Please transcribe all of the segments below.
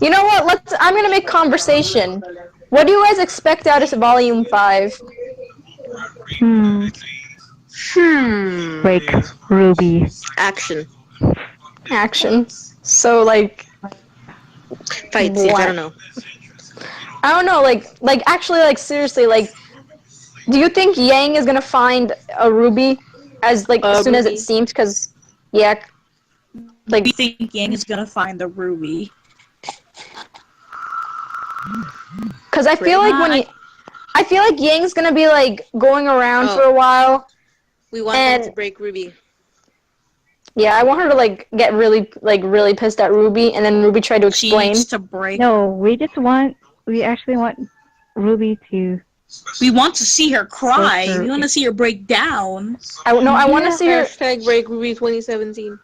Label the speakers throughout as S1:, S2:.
S1: You know what? I'm gonna make conversation. What do you guys expect out of Volume 5?
S2: Hmm.
S3: Hmm.
S2: Break Ruby.
S3: Action.
S1: Action. So, like,
S3: Fight scenes. I
S1: what?
S3: don't know.
S1: I don't know, actually, seriously, do you think Yang is gonna find a ruby as soon as it
S3: Ruby.
S1: seems? Cause, yeah,
S4: Do you think Yang is gonna find the ruby?
S1: cause I feel like I feel like Yang's gonna be going around for a while.
S3: We want them to break Ruby.
S1: Yeah, I want her to get really pissed at Ruby, and then Ruby tried to explain.
S4: She needs to break.
S2: No, we actually want Ruby to.
S4: We want to see her cry. We want to see her break down.
S1: I want to see her.
S3: Hashtag break Ruby 2017.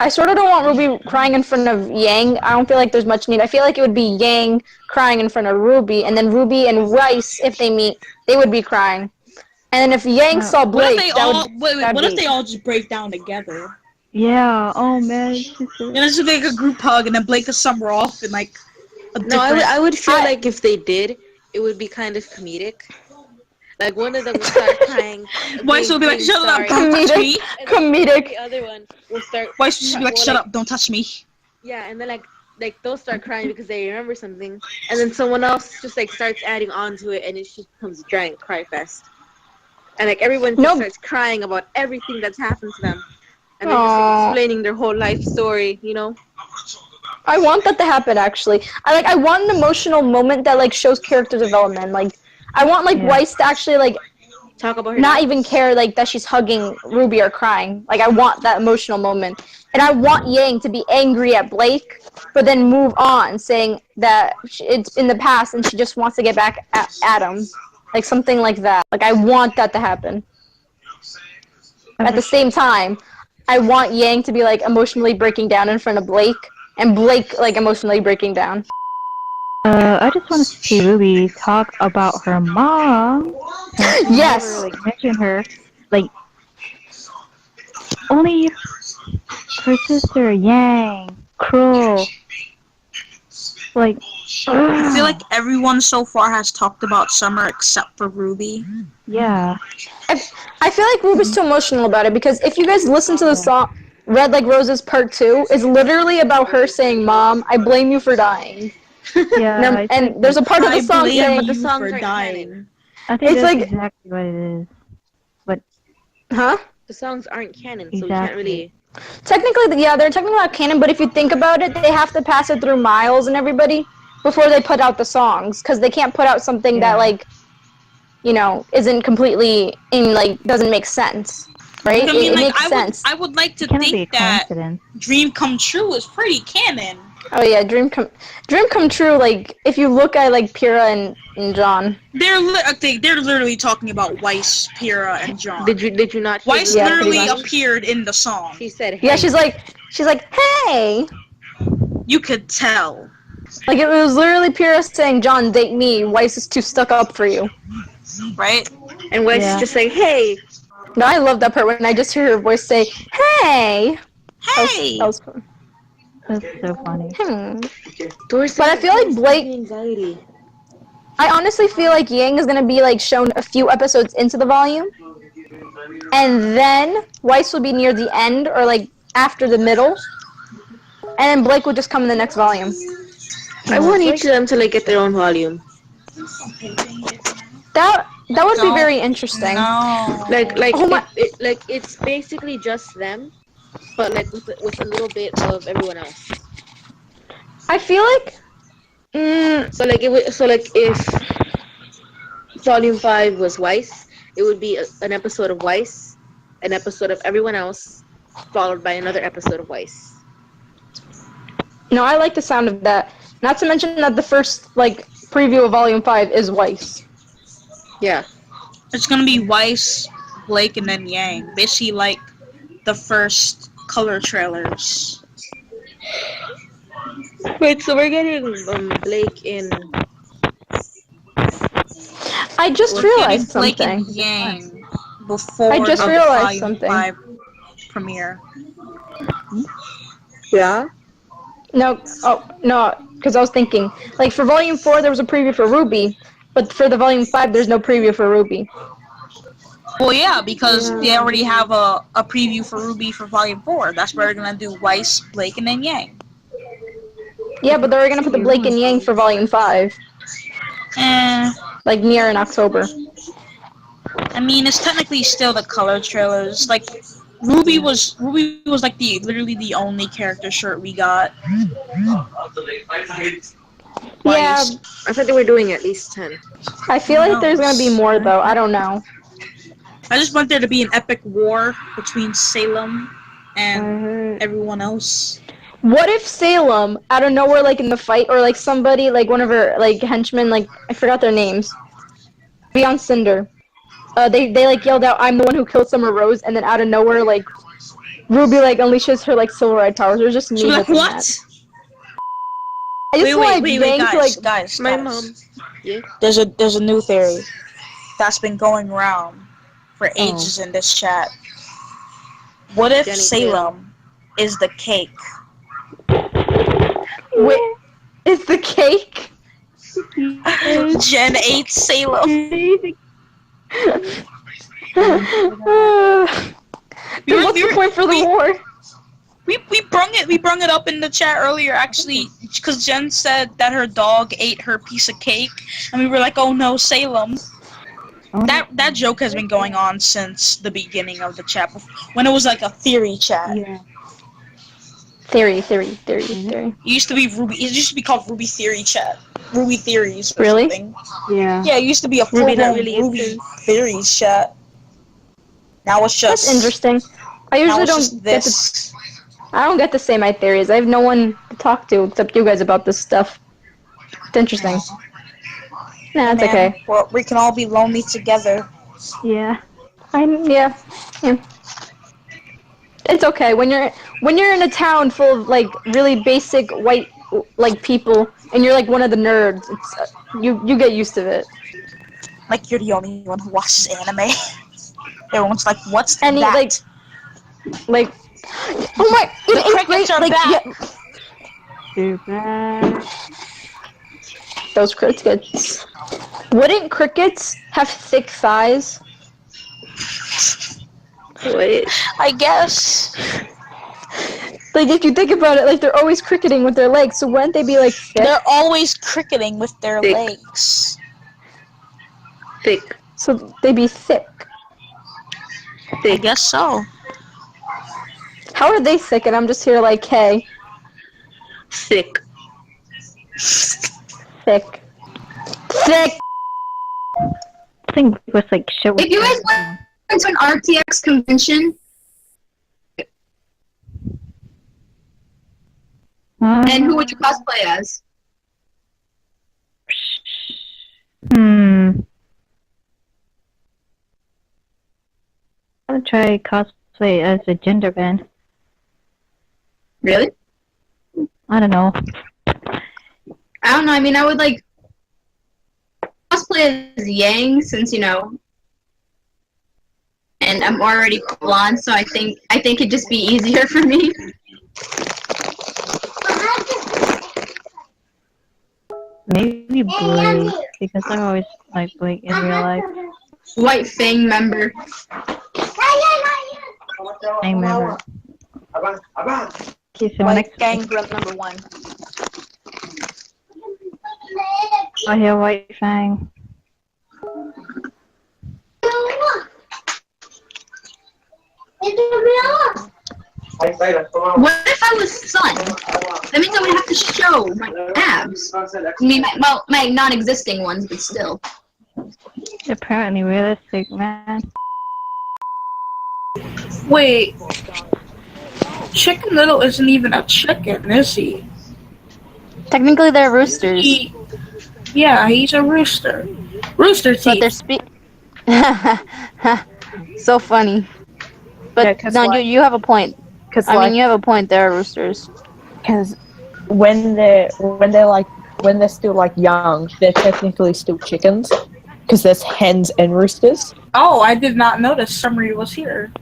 S1: I sort of don't want Ruby crying in front of Yang. I don't feel like there's much need. I feel like it would be Yang crying in front of Ruby, and then Ruby and Rice, if they meet, they would be crying. And then if Yang saw Blake,
S4: what if they all just break down together?
S2: Yeah. Oh man.
S4: And it's just like a group hug, and then Blake is somewhere off, and like.
S3: I would feel like if they did, it would be kind of comedic. Like one of them would start crying.
S4: Weiss will be like, "Shut up, don't touch me."
S1: Comedic.
S3: The other one will start.
S4: Weiss will just be like, "Shut up, don't touch me."
S3: Yeah, and then like they'll start crying because they remember something, and then someone else just starts adding on to it, and it just becomes a giant cry fest. And everyone just starts crying about everything that's happened to them, and they're just explaining their whole life story,
S1: I want that to happen, actually. I want an emotional moment that shows character development. I want Weiss to actually
S3: talk about her
S1: not even care that she's hugging Ruby or crying. I want that emotional moment. And I want Yang to be angry at Blake, but then move on, saying that it's in the past and she just wants to get back at Adam. Something like that. I want that to happen. At the same time, I want Yang to be emotionally breaking down in front of Blake, and Blake emotionally breaking down.
S2: I just want to see Ruby talk about her mom.
S1: Yes.
S2: Never, mention her. Only her sister Yang, cruel.
S4: I feel like everyone so far has talked about Summer except for Ruby.
S2: Yeah.
S1: I feel like Ruby's too emotional about it, because if you guys listen to the song Red Like Roses Part 2, it's literally about her saying, "Mom, I blame you for dying."
S2: Yeah.
S1: And there's a part of the song saying,
S3: the songs are dying.
S2: I think that's exactly what it is. But
S3: the songs aren't canon, so we can't really.
S1: Technically, yeah, they're technically not canon, but if you think about it, they have to pass it through Miles and everybody before they put out the songs, because they can't put out something that isn't completely doesn't make sense, right?
S4: I mean,
S1: it makes sense.
S4: I would like to think that Dream Come True is pretty canon.
S1: Oh yeah, Dream Come True. If you look at Pyrrha and John,
S4: they're literally talking about Weiss, Pyrrha, and John.
S3: Did you not?
S4: Weiss literally appeared in the song.
S3: She said, "Hey."
S1: Yeah, she's like, "Hey."
S4: You could tell.
S1: It was literally Pyrrha saying, "John, date me. Weiss is too stuck up for you."
S4: Right?
S3: And Weiss is just like, "Hey."
S1: No, I love that part when I just hear her voice say, "Hey."
S4: Hey.
S1: That was fun.
S2: That's so funny.
S1: But I feel like Blake.
S3: Anxiety.
S1: I honestly feel like Yang is gonna be shown a few episodes into the volume, and then Weiss will be near the end or after the middle, and then Blake will just come in the next volume.
S3: I want each of them to get their own volume.
S1: That would be very interesting.
S4: No.
S3: It's basically just them, but with a little bit of everyone else.
S1: I feel like.
S3: If Volume 5 was Weiss, it would be an episode of Weiss, an episode of everyone else, followed by another episode of Weiss.
S1: No, I like the sound of that. Not to mention that the first preview of Volume 5 is Weiss.
S3: Yeah.
S4: It's gonna be Weiss, Blake, and then Yang. Basically the first color trailers.
S3: Wait, so we're getting Blake in.
S1: I just realized
S4: Blake
S1: something.
S4: and Yang before
S1: I just realized something.
S4: 5 premiere.
S3: Yeah.
S1: No. Oh no. because I was thinking, like, for Volume 4, there was a preview for RWBY, but for the Volume 5, there's no preview for RWBY.
S4: Well, yeah, because they already have a preview for RWBY for Volume 4. That's where they're gonna do Weiss, Blake, and then Yang.
S1: Yeah, but they're gonna put the Blake and Yang for Volume 5. Like, near in October.
S4: I mean, it's technically still the color trailers. Like, RWBY was like literally the only character shirt we got.
S1: Yeah,
S3: I thought they were doing at least 10.
S1: I feel like there's gonna be more, though. I don't know.
S4: I just want there to be an epic war between Salem and everyone else.
S1: What if Salem, out of nowhere, like, in the fight, or, like, somebody, like, one of her, like, henchmen, like, I forgot their names. Beyond Cinder. They like, yelled out, "I'm the one who killed Summer Rose," and then out of nowhere, like, RWBY, like, unleashes her, like, silver-eyed powers. It was just me
S4: So, like,
S1: hoping
S4: what?
S1: that. I just
S4: Wait,
S1: like,
S4: guys.
S3: My mom. Yeah.
S4: There's a new theory that's been going around for ages in this chat. What if
S3: Jenny
S4: Salem is the cake?
S1: wait, is the cake?
S4: Jen ate Salem.
S1: Then what's the point for the war?
S4: We brung it up in the chat earlier, actually, because Jen said that her dog ate her piece of cake, and we were like, "Oh no, Salem." That joke has been going on since the beginning of the chat, when it was like a theory chat.
S2: Yeah.
S1: Theory.
S4: It used to be RWBY. It used to be called RWBY Theory Chat. RWBY Theories. Or
S1: Really?
S4: something.
S2: Yeah.
S4: Yeah, it used to be a full-blown RWBY Theories chat. Now it's just.
S1: That's interesting. I usually I don't get to say my theories. I have no one to talk to except you guys about this stuff. It's interesting. Nah, it's okay.
S4: Well, we can all be lonely together.
S2: Yeah.
S1: Yeah. It's okay when you're in a town full of, like, really basic white, like, people, and you're like one of the nerds. It's you get used to it.
S4: Like, you're the only one who watches anime. Everyone's like, "What's that?"
S1: Like, oh my!
S4: The crickets are back.
S2: Too bad.
S1: Those crickets. Wouldn't crickets have thick thighs?
S3: Wait.
S4: I guess.
S1: Like, if you think about it, like, they're always cricketing with their legs, so wouldn't they be, like, thick?
S4: They're always cricketing with their
S3: Thick.
S4: legs.
S3: Thick.
S1: So they'd be thick.
S4: I guess so.
S1: How are they thick? And I'm just here like, hey,
S3: Thick.
S1: thick. Thick!
S2: I think it was like show.
S5: If you guys went to an RTX convention and who would you cosplay as?
S2: I'm gonna try cosplay as a gender band.
S5: Really?
S2: I don't know.
S5: I don't know. I mean, I would like cosplay as Yang since and I'm already blonde, so I think it'd just be easier for me.
S2: Maybe Blake, because I always like Blake in real life.
S5: White Fang member.
S2: I remember. Okay, so
S4: White
S2: next
S4: gang grunt number 1.
S2: I hear White Fang.
S5: What if I was Sun? That means I would have to show my abs. I mean, my non-existing ones, but still.
S2: Apparently realistic, man.
S4: Wait. Chicken Little isn't even a chicken, is he?
S1: Technically, they're roosters.
S4: Yeah, he's a rooster. Rooster teeth.
S1: But they're so funny. But
S6: Yeah,
S1: no,
S6: like,
S1: you have a point.
S6: Cause
S1: I mean, you have a point. They're roosters.
S6: because when they're still like young, they're technically still chickens. Because there's hens and roosters.
S4: Oh, I did not notice Summery was here.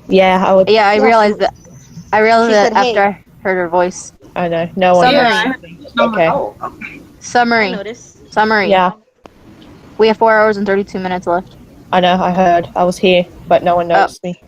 S6: Yeah,
S1: I realized that. I realized
S6: She
S1: that
S6: said, "Hey."
S1: after I heard her voice.
S6: I know. No one
S1: Summary.
S6: knows anything. Okay.
S4: Oh, okay.
S3: I
S1: Summary.
S3: noticed.
S1: Summary.
S6: Yeah,
S1: We have 4 hours and 32 minutes left.
S6: I know. I heard. I was here, but no one noticed me.